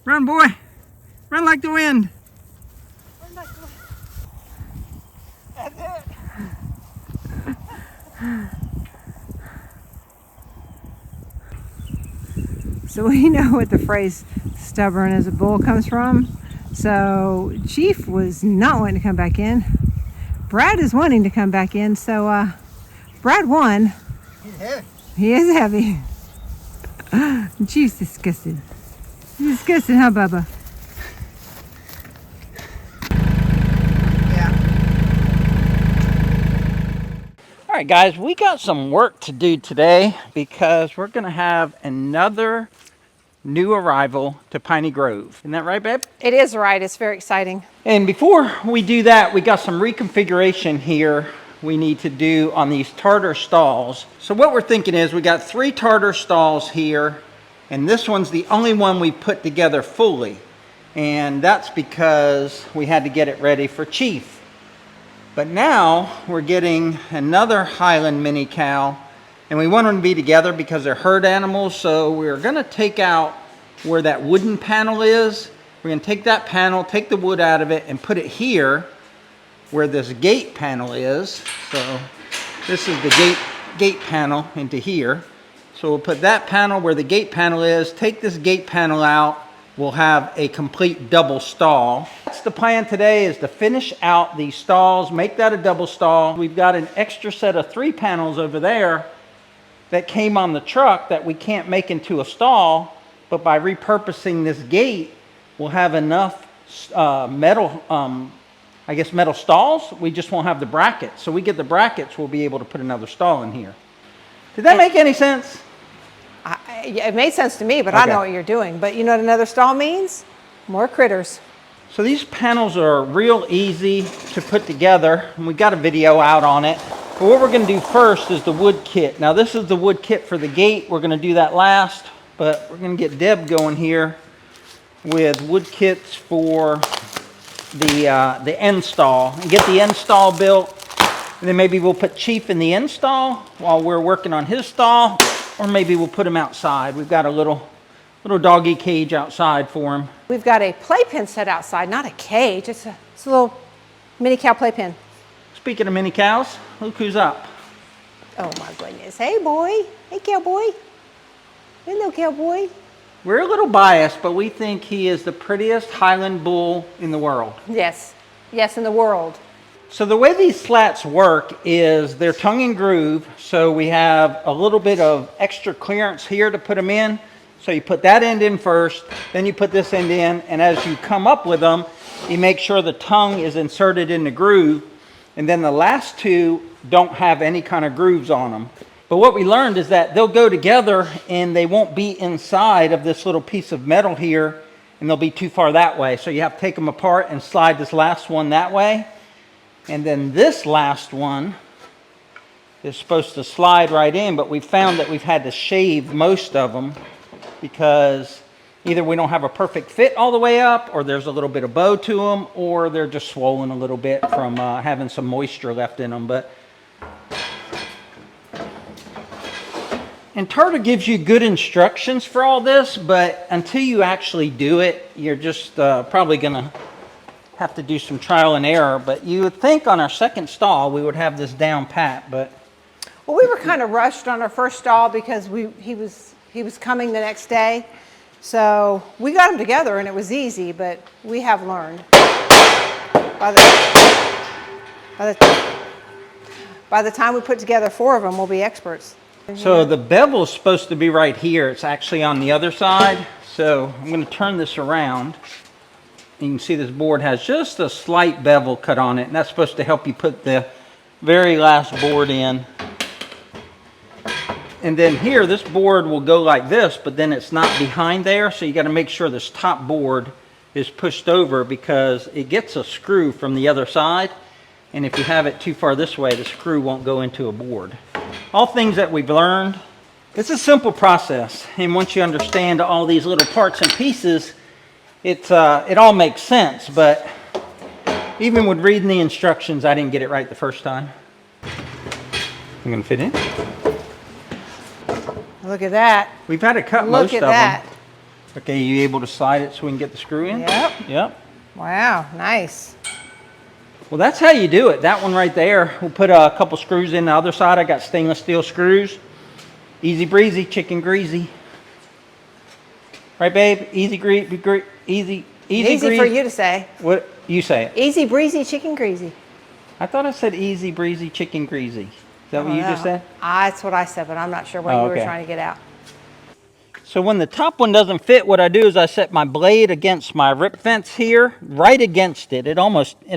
Run, boy. Run like the wind. Run like the wind. That's it. So we know what the phrase stubborn as a bull comes from. So Chief was not wanting to come back in. Brad is wanting to come back in. So Brad won. He's heavy. He is heavy. Chief's disgusted. He's disgusted, huh, Bubba? Yeah. All right, guys, we got some work to do today because we're going to have another new arrival to Piney Grove. Isn't that right, babe? It is right. It's very exciting. And before we do that, we got some reconfiguration here we need to do on these tartar stalls. So what we're thinking is we got 3 tartar stalls here, and this one's the only one we put together fully. And that's because we had to get it ready for Chief. But now we're getting another Highland mini cow, and we want them to be together because they're herd animals. So we're gonna take out where that wooden panel is. We're gonna take that panel, take the wood out of it, and put it here where this gate panel is. So this is the gate panel into here. So we'll put that panel where the gate panel is, take this gate panel out, we'll have a complete double stall. That's the plan today, is to finish out these stalls, make that a double stall. We've got an extra set of 3 panels over there that came on the truck that we can't make into a stall, but by repurposing this gate, we'll have enough metal stalls. We just won't have the brackets. So we get the brackets, we'll be able to put another stall in here. Did that make any sense? It made sense to me, but Okay. I know what you're doing. But you know what another stall means? More critters. So these panels are real easy to put together, and we got a video out on it. But what we're going to do first is the wood kit. Now this is the wood kit for the gate. We're going to do that last, but we're going to get Deb going here with wood kits for the end stall, and get the end stall built. And then maybe we'll put Chief in the end stall while we're working on his stall, or maybe we'll put him outside. We've got a little doggy cage outside for him. We've got a playpen set outside, not a cage. It's a little mini cow playpen. Speaking of mini cows, look who's up. Oh my goodness. Hey boy. Hey cowboy. Hello cowboy. We're a little biased, but we think he is the prettiest Highland bull in the world. Yes. Yes, in the world. So the way these slats work is they're tongue and groove. So we have a little bit of extra clearance here to put them in. So you put that end in first, then you put this end in, and as you come up with them, you make sure the tongue is inserted in the groove, and then the last 2 don't have any kind of grooves on them. But what we learned is that they'll go together and they won't be inside of this little piece of metal here, and they'll be too far that way. So you have to take them apart and slide this last one that way. And then this last one is supposed to slide right in, but we found that we've had to shave most of them because either we don't have a perfect fit all the way up, or there's a little bit of bow to them, or they're just swollen a little bit from having some moisture left in them. And Tartar gives you good instructions for all this, but until you actually do it, you're just probably gonna have to do some trial and error. But you would think on our second stall we would have this down pat, but Well, we were kind of rushed on our first stall because he was coming the next day. So we got them together and it was easy, but we have learned. By the time we put together 4 of them, we'll be experts. so the bevel is supposed to be right here. It's actually on the other side. So I'm going to turn this around. You can see this board has just a slight bevel cut on it, and that's supposed to help you put the very last board in. And then here, this board will go like this, but then it's not behind there, so you got to make sure this top board is pushed over because it gets a screw from the other side, and if you have it too far this way, the screw won't go into a board. All things that we've learned. It's a simple process, and once you understand all these little parts and pieces, it all makes sense. But even with reading the instructions, I didn't get it right the first time. I'm going to fit in. Look at that. We've had to cut Look most at of that. them. Okay, you able to slide it so we can get the screw in? Yep. Yep. Wow, nice. Well, that's how you do it. That one right there. We'll put a couple screws in the other side. I got stainless steel screws. Easy breezy, chicken greasy. Right, babe? Easy easy Easy for you to say. What you say it? Easy breezy, chicken greasy. I thought I said easy breezy, chicken greasy. Is that what you just said? That's what I said, but I'm not sure what you were trying to get out. So when the top one doesn't fit, what I do is I set my blade against my rip fence here, right against it. It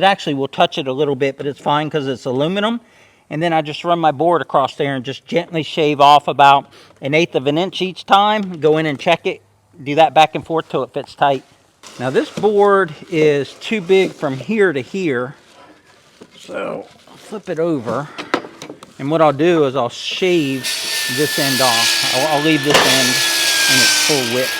actually will touch it a little bit, but it's fine because it's aluminum. And then I just run my board across there and just gently shave off about 1/8 of an inch each time. Go in and check it. Do that back and forth till it fits tight. Now this board is too big from here to here. So I'll flip it over. And what I'll do is I'll shave this end off. I'll leave this end in its full width.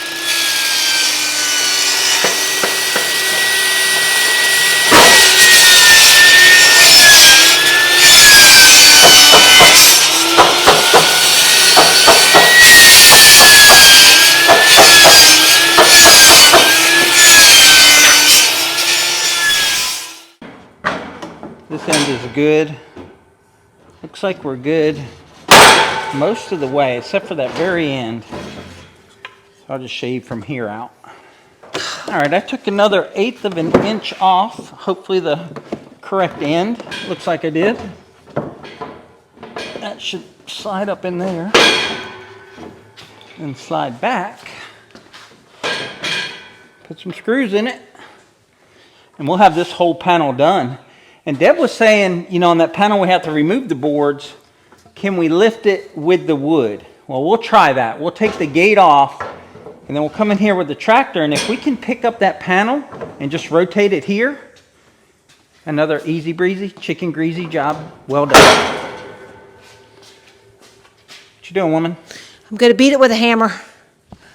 This end is good. Looks like we're good most of the way, except for that very end. So I'll just shave from here out. All right, I took another 1/8 of an inch off. Hopefully the correct end. Looks like I did. That should slide up in there and slide back. Put some screws in it, and we'll have this whole panel done. And Deb was saying, you know, on that panel we have to remove the boards. Can we lift it with the wood? Well, we'll try that. We'll take the gate off, and then we'll come in here with the tractor, and if we can pick up that panel and just rotate it here, another easy breezy, chicken greasy job well done. What you doing, woman? I'm going to beat it with a hammer.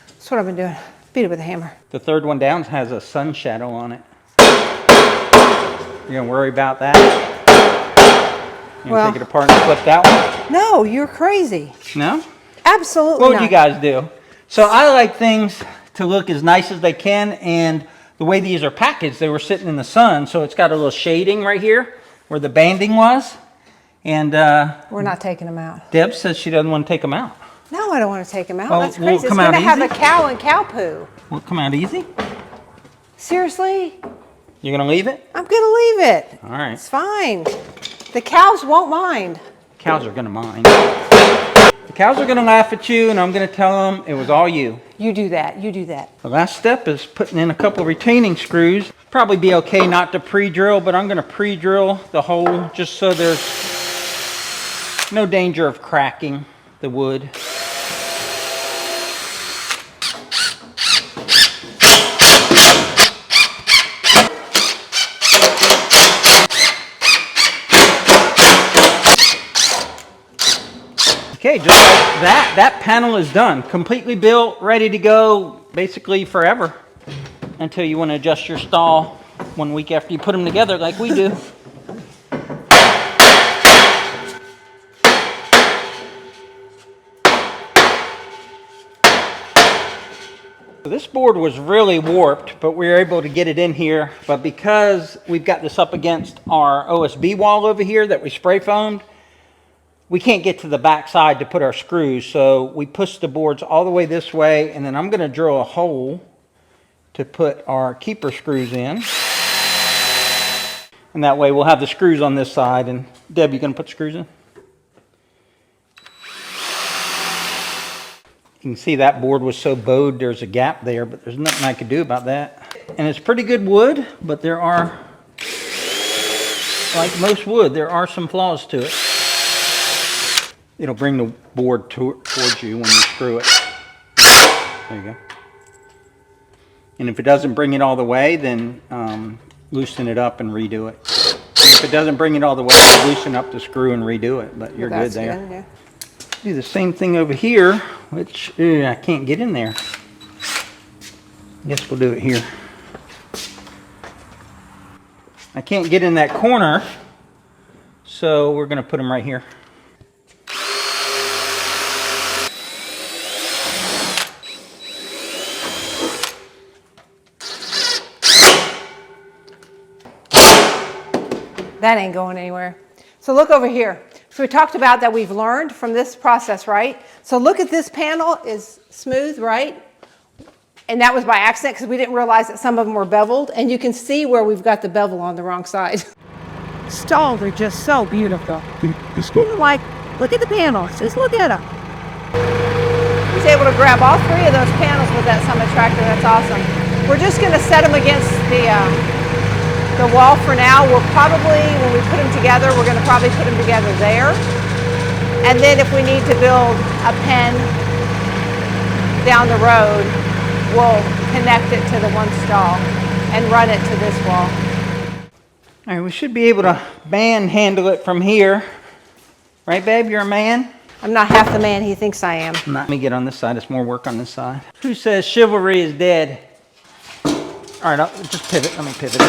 That's what I've been doing. Beat it with a hammer. The third one down has a sun shadow on it. You're gonna worry about that? You gonna take it apart and flip that one? No, you're crazy. No? Absolutely What would not. you guys do? So I like things to look as nice as they can, and the way these are packaged, they were sitting in the sun, so it's got a little shading right here where the banding was. And we're not taking them out. Deb says she doesn't want to take them out. No, I don't want to take them out. Oh, That's will it crazy. It's come going to out have easy? a cow and cow poo. Will it come out easy? Seriously? You're gonna leave it? I'm going to leave it. All right. It's fine. The cows won't mind. Cows are gonna mind. The cows are gonna laugh at you, and I'm gonna tell them it was all you. You do that. You do that. The last step is putting in a couple retaining screws. Probably be okay not to pre-drill, but I'm gonna pre-drill the hole just so there's no danger of cracking the wood. Okay, just like that, that panel is done. Completely built, ready to go, basically forever. Until you want to adjust your stall 1 week after you put them together like we do. So this board was really warped, but we were able to get it in here. But because we've got this up against our OSB wall over here that we spray foamed, we can't get to the back side to put our screws, so we push the boards all the way this way, and then I'm going to drill a hole to put our keeper screws in. And that way we'll have the screws on this side. And Deb, you going to put screws in? You can see that board was so bowed there's a gap there, but there's nothing I could do about that. And it's pretty good wood, but there are, like most wood, there are some flaws to it. It'll bring the board towards you when you screw it. There you go. And if it doesn't bring it all the way, then loosen it up and redo it. And if it doesn't bring it all the way, loosen up the screw and redo it. But you're good there. Yeah. Do the same thing over here, which I can't get in there. Guess we'll do it here. I can't get in that corner, so we're going to put them right here. That ain't going anywhere. So look over here. So we talked about that we've learned from this process, right? So look at this panel is smooth, right? And that was by accident because we didn't realize that some of them were beveled. And you can see where we've got the bevel on the wrong side. Stalls are just so beautiful. Like, look at the panels. Just look at them. He's able to grab all three of those panels with that Summit tractor. That's awesome. We're just going to set them against the wall for now. We'll probably, when we put them together, we're going to probably put them together there. And then if we need to build a pen down the road, we'll connect it to the one stall and run it to this wall. All right, we should be able to manhandle it from here. Right, babe? You're a man? I'm not half the man he thinks I am. Let me get on this side. It's more work on this side. Who says chivalry is dead? All right, I'll just pivot. Let me pivot.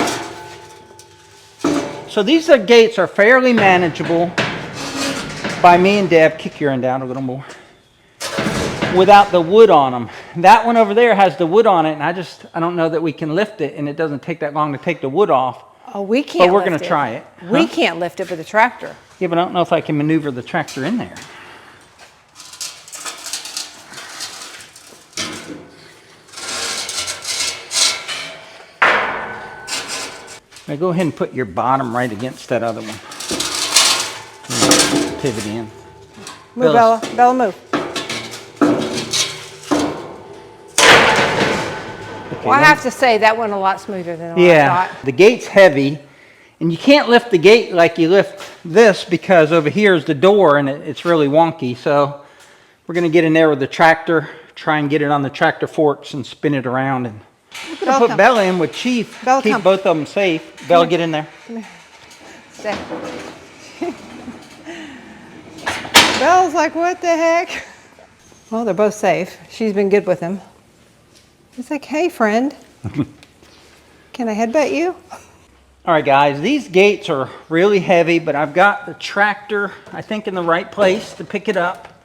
So these gates are fairly manageable by me and Deb. Kick your end down a little more. Without the wood on them. That one over there has the wood on it, and I don't know that we can lift it, and it doesn't take that long to take the wood off. Oh, we can't. But we're going to try it. We can't lift it with a tractor. Yeah, but I don't know if I can maneuver the tractor in there. Now go ahead and put your bottom right against that other one. Pivot in. Move, Bella. Bella, move. Well, I have to say that went a lot smoother than what I thought. The gate's heavy, and you can't lift the gate like you lift this because over here is the door, and it's really wonky. So we're going to get in there with the tractor, try and get it on the tractor forks and spin it around. And we're going to put Bella in with Chief, keep both of them safe. Bella, get in there. Come here. Stay. Bella's like, what the heck? Well, they're both safe. She's been good with him. He's like, hey, friend, can I headbutt you? All right, guys, these gates are really heavy, but I've got the tractor, I think, in the right place to pick it up.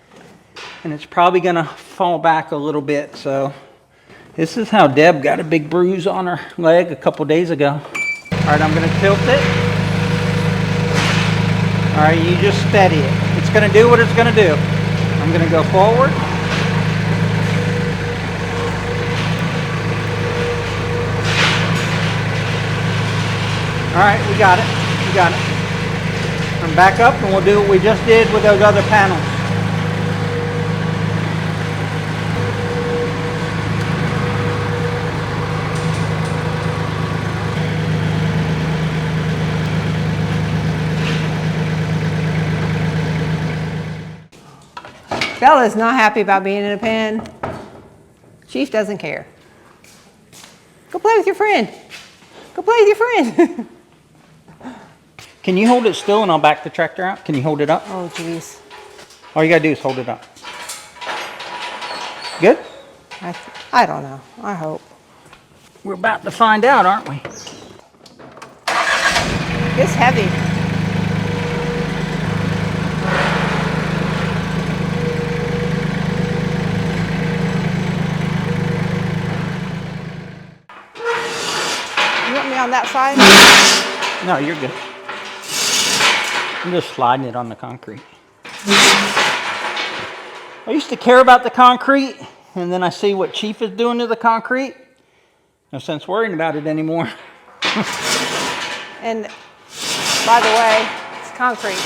And it's probably going to fall back a little bit. So this is how Deb got a big bruise on her leg a couple days ago. All right, I'm going to tilt it. All right, you just steady it. It's going to do what it's going to do. I'm going to go forward. All right, we got it. We got it. Come back up and we'll do what we just did with those other panels. Bella's not happy about being in a pen. Chief doesn't care. Go play with your friend. Go play with your friend. Can you hold it still and I'll back the tractor out? Can you hold it up? Oh, jeez. All you gotta do is hold it up. Good? I don't know. I hope. We're about to find out, aren't we? It's heavy. You want me on that side? No, you're good. I'm just sliding it on the concrete. I used to care about the concrete, and then I see what Chief is doing to the concrete. No sense worrying about it anymore. And by the way, it's concrete.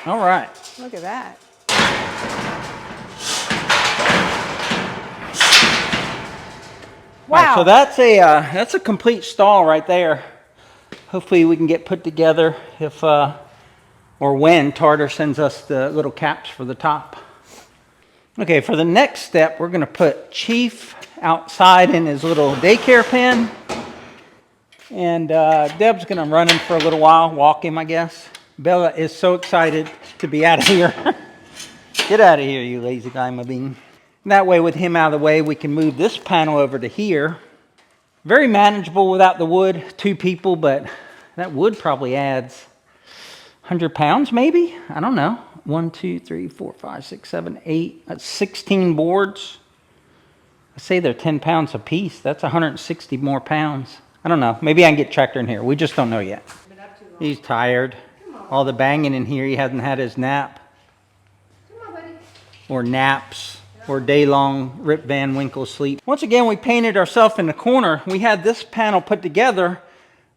All right. Look at that. Wow. Right, so that's a complete stall right there. Hopefully we can get put together if or when Tartar sends us the little caps for the top. Okay, for the next step, we're going to put Chief outside in his little daycare pen. And Deb's going to run him for a little while, walk him, I guess. Bella is so excited to be out of here. Get out of here, you lazy lima bean. That way, with him out of the way, we can move this panel over to here. Very manageable without the wood, 2 people, but that wood probably adds 100 pounds maybe? I don't know. 1, 2, 3, 4, 5, 6, 7, 8. That's 16 boards. I say they're 10 pounds a piece. That's 160 more pounds. I don't know. Maybe I can get tractor in here. We just don't know yet. Been up too He's tired. All the banging in here, he hasn't had his nap. Come on, buddy. Or naps. Or day-long Rip Van Winkle sleep. Once again, we painted ourselves in the corner. We had this panel put together,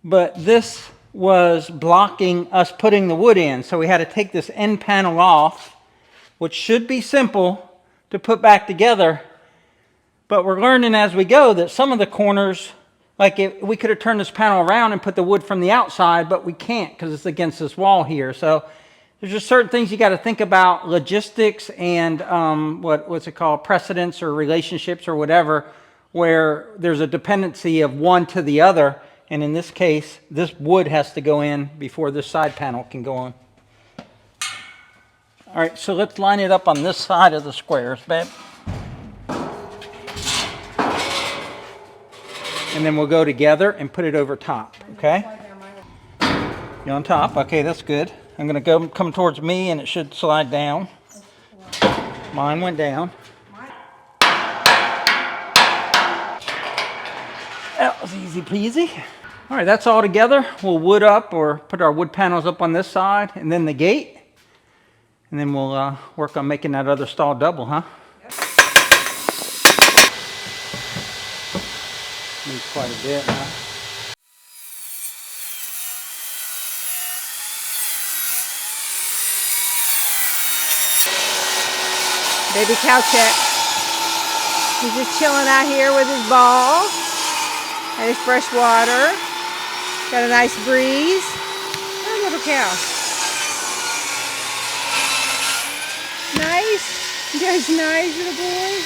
but this was blocking us putting the wood in. So we had to take this end panel off, which should be simple to put back together. But we're learning as we go that some of the corners, like we could have turned this panel around and put the wood from the outside, but we can't because it's against this wall here. So there's just certain things you got to think about, logistics and what's it called, precedents or relationships or whatever, where there's a dependency of one to the other. And in this case, this wood has to go in before this side panel can go on. All right, so let's line it up on this side of the squares, babe. And then we'll go together and put it over top, okay? You're on top, okay, that's good. I'm gonna come towards me and it should slide down. Mine went down. That was easy peasy. All right, that's all together. We'll wood up or put our wood panels up on this side and then the gate. And then we'll work on making that other stall double, huh? Needs quite a bit, huh? Baby cow check. He's just chilling out here with his ball. And his fresh water. Got a nice breeze. Oh, little cow. Nice. You guys nice, little boy.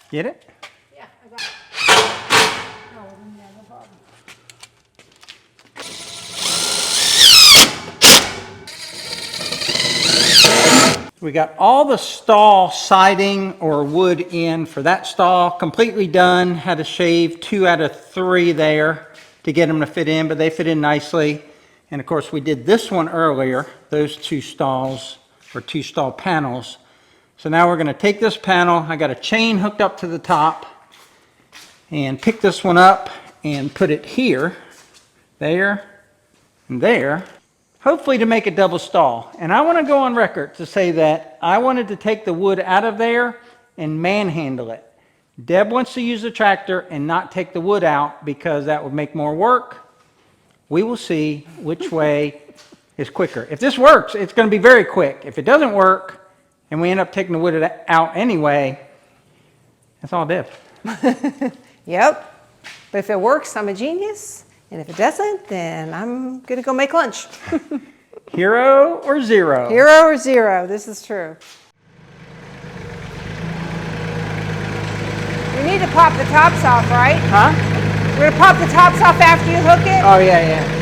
Get it? Yeah, I got it. Oh, no problem. We got all the stall siding or wood in for that stall, completely done. Had to shave 2 out of 3 there to get them to fit in, but they fit in nicely. And of course we did this one earlier, those 2 stalls or 2 stall panels. So now we're gonna take this panel, I got a chain hooked up to the top, and pick this one up and put it here, there, and there. Hopefully to make a double stall. And I want to go on record to say that I wanted to take the wood out of there and manhandle it. Deb wants to use the tractor and not take the wood out because that would make more work. We will see which way is quicker. If this works, it's going to be very quick. If it doesn't work and we end up taking the wood out anyway, that's all Deb. Yep. But if it works, I'm a genius. And if it doesn't, then I'm going to go make lunch. Hero or zero? Hero or zero. This is true. We need to pop the tops off, right? Huh? We're going to pop the tops off after you hook it? Oh, yeah, yeah.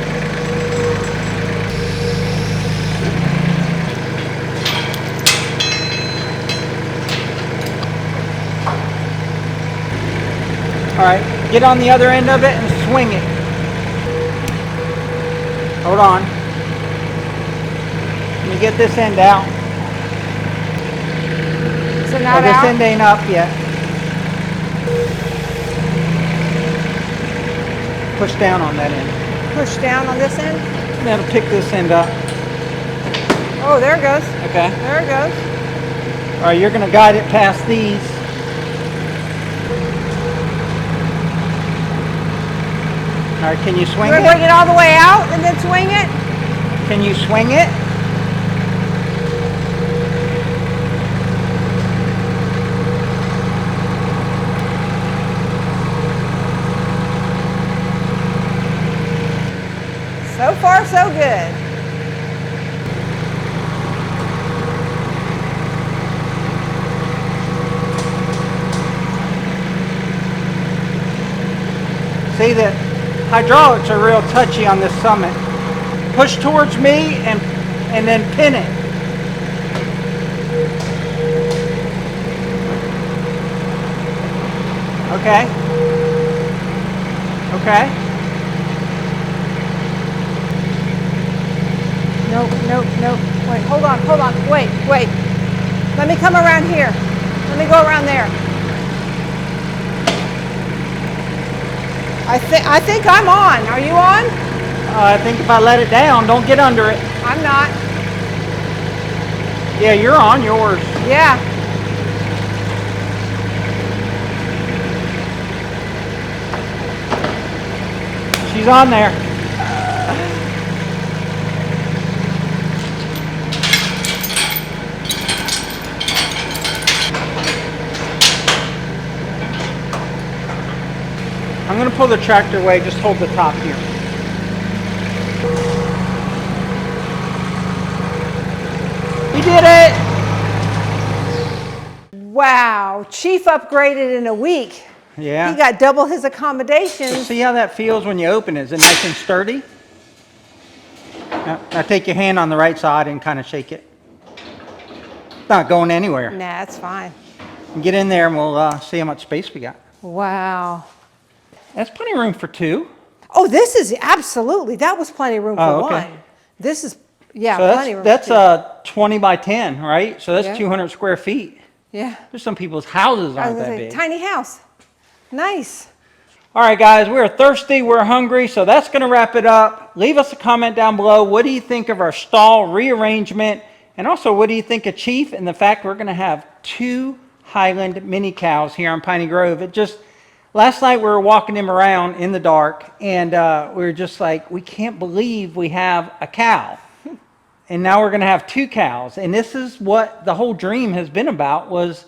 All right, get on the other end of it and swing it. Hold on. Let me get this end out. Is it not this out? end ain't up yet. Push down on that end. Push down on this end? That'll pick this end up. Oh, there it goes. Okay. There it goes. All right, you're going to guide it past these. All right, can you swing We're it? going to bring it all the way out and then swing it? Can you swing it? So far, so good. See that hydraulics are real touchy on this Summit. Push towards me and then pin it. Okay. Okay. Nope, nope, nope. Wait, hold on, wait. Let me come around here. Let me go around there. I think I'm on. Are you on? I think if I let it down, don't get under it. I'm not. Yeah, you're on yours. Yeah. She's on there. I'm going to pull the tractor away, just hold the top here. We did it! Wow, Chief upgraded in a week. Yeah. He got double his accommodations. See how that feels when you open it? Is it nice and sturdy? Now take your hand on the right side and kind of shake it. It's not going anywhere. Nah, it's fine. Get in there and we'll see how much space we got. Wow. That's plenty of room for two. Oh, this is absolutely, that was plenty of room for okay. one. This is, yeah, So plenty of room that's for 20 by 10, right? So that's Yeah. 200 square feet. two. Yeah. There's some people's houses I aren't was that gonna say, big. tiny house. Nice. All right, guys, we're thirsty, we're hungry, so that's going to wrap it up. Leave us a comment down below. What do you think of our stall rearrangement? And also, what do you think of Chief and the fact we're going to have 2 Highland mini cows here on Piney Grove? Last night we were walking him around in the dark, and we were just like, we can't believe we have a cow. And now we're going to have 2 cows. And this is what the whole dream has been about, was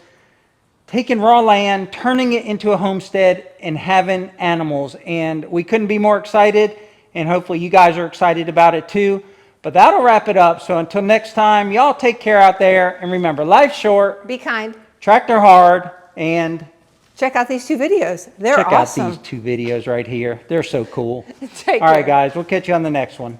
taking raw land, turning it into a homestead, and having animals. And we couldn't be more excited, and hopefully you guys are excited about it too. But that'll wrap it up. So until next time, y'all take care out there. And remember, life's short, Be kind. tractor hard, and Check out these 2 videos. They're check awesome. out these 2 videos right here. They're so cool. Take All right, care. guys, we'll catch you on the next one.